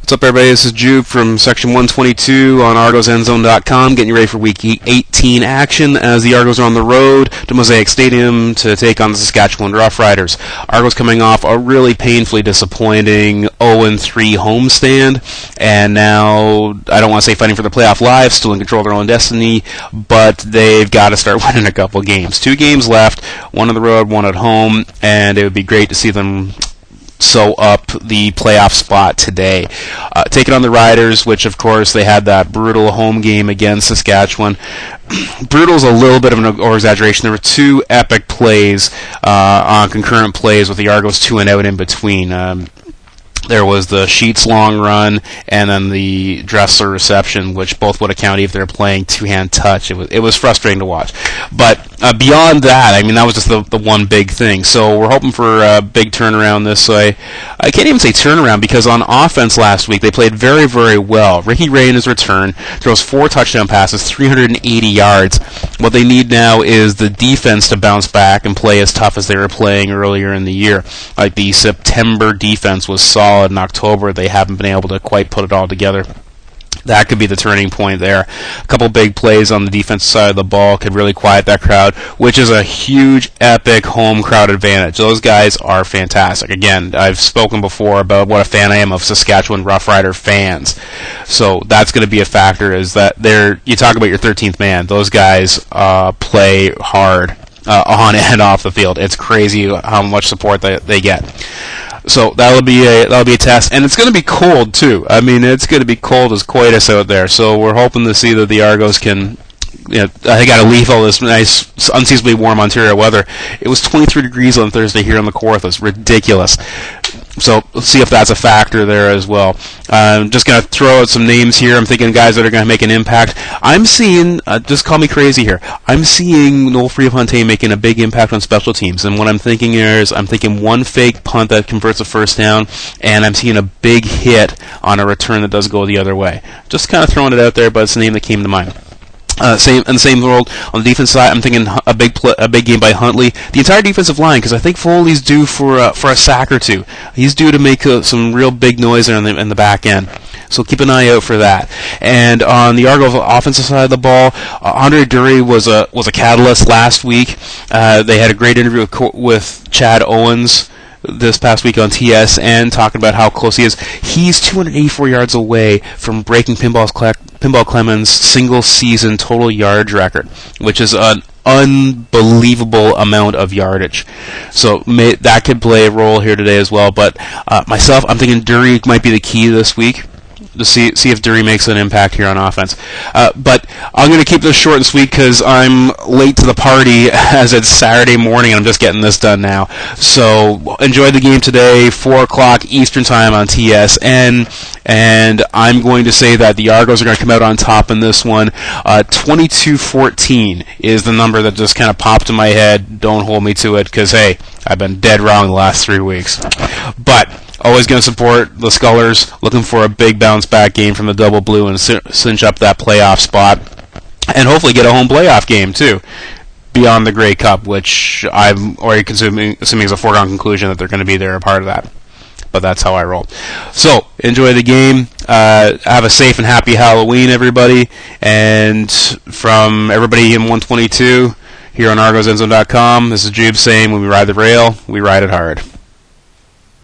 What's up, everybody? This is Jube from Section 122 on ArgosEndzone.com, getting you ready for Week 18 action as the Argos are on the road to Mosaic Stadium to take on the Saskatchewan Roughriders. Argos coming off a really painfully disappointing 0-3 homestand, and now, I don't want to say fighting for the playoff lives, still in control of their own destiny, but they've got to start winning a couple games. 2 games left, 1 on the road, 1 at home, and it would be great to see them sew up the playoff spot today. Taking on the Riders, which of course they had that brutal home game against Saskatchewan. Brutal is a little bit of an over-exaggeration. There were 2 epic plays on concurrent plays with the Argos 2 and out in between. There was the Sheets long run and then the Dressler reception, which both would account if they're playing two-hand touch. It was frustrating to watch. But beyond that, I mean, that was just the one big thing. So we're hoping for a big turnaround this way. I can't even say turnaround because on offense last week they played very, very well. Ricky Ray in his return throws 4 touchdown passes, 380 yards. What they need now is the defense to bounce back and play as tough as they were playing earlier in the year. Like the September defense was solid. In October, they haven't been able to quite put it all together. That could be the turning point there. A couple big plays on the defensive side of the ball could really quiet that crowd, which is a huge, epic home crowd advantage. Those guys are fantastic. Again, I've spoken before about what a fan I am of Saskatchewan Roughrider fans. So that's going to be a factor, is that you talk about your 13th man. Those guys play hard on and off the field. It's crazy how much support they get. So that'll be a test, and it's going to be cold too. I mean, it's going to be cold as coitus out there. So we're hoping to see that the Argos can. They got to leave all this nice, unseasonably warm Ontario weather. It was 23 degrees on Thursday here on the Kawarthas. It's ridiculous. So let's see if that's a factor there as well. I'm just going to throw out some names here. I'm thinking guys that are going to make an impact. I'm seeing, just call me crazy here, I'm seeing Noel Free-Fontaine making a big impact on special teams. And what I'm thinking is, I'm thinking one fake punt that converts a first down, and I'm seeing a big hit on a return that does go the other way. Just kind of throwing it out there, but it's a name that came to mind. In the same world, on the defense side, I'm thinking a big game by Huntley. The entire defensive line, because I think Foley's due for a sack or 2. He's due to make some real big noise there in the back end. So keep an eye out for that. And on the Argo offensive side of the ball, Andre Dury was a catalyst last week. They had a great interview with Chad Owens this past week on TSN, talking about how close he is. He's 284 yards away from breaking Pinball Clemens' single-season total yardage record, which is an unbelievable amount of yardage. So that could play a role here today as well. But myself, I'm thinking Dury might be the key this week, to see if Dury makes an impact here on offense. But I'm going to keep this short and sweet because I'm late to the party as it's Saturday morning and I'm just getting this done now. So enjoy the game today, 4 o'clock Eastern Time on TSN. And I'm going to say that the Argos are going to come out on top in this one. 22-14 is the number that just kind of popped in my head. Don't hold me to it because, hey, I've been dead wrong the last 3 weeks. But always going to support the Scullers, looking for a big bounce-back game from the Double Blue and cinch up that playoff spot. And hopefully get a home playoff game, too, beyond the Grey Cup, which I'm already assuming is a foregone conclusion that they're going to be there, a part of that. But that's how I roll. So, enjoy the game. Have a safe and happy Halloween, everybody. And from everybody in 122 here on ArgosEndzone.com, this is Jube saying, when we ride the rail, we ride it hard.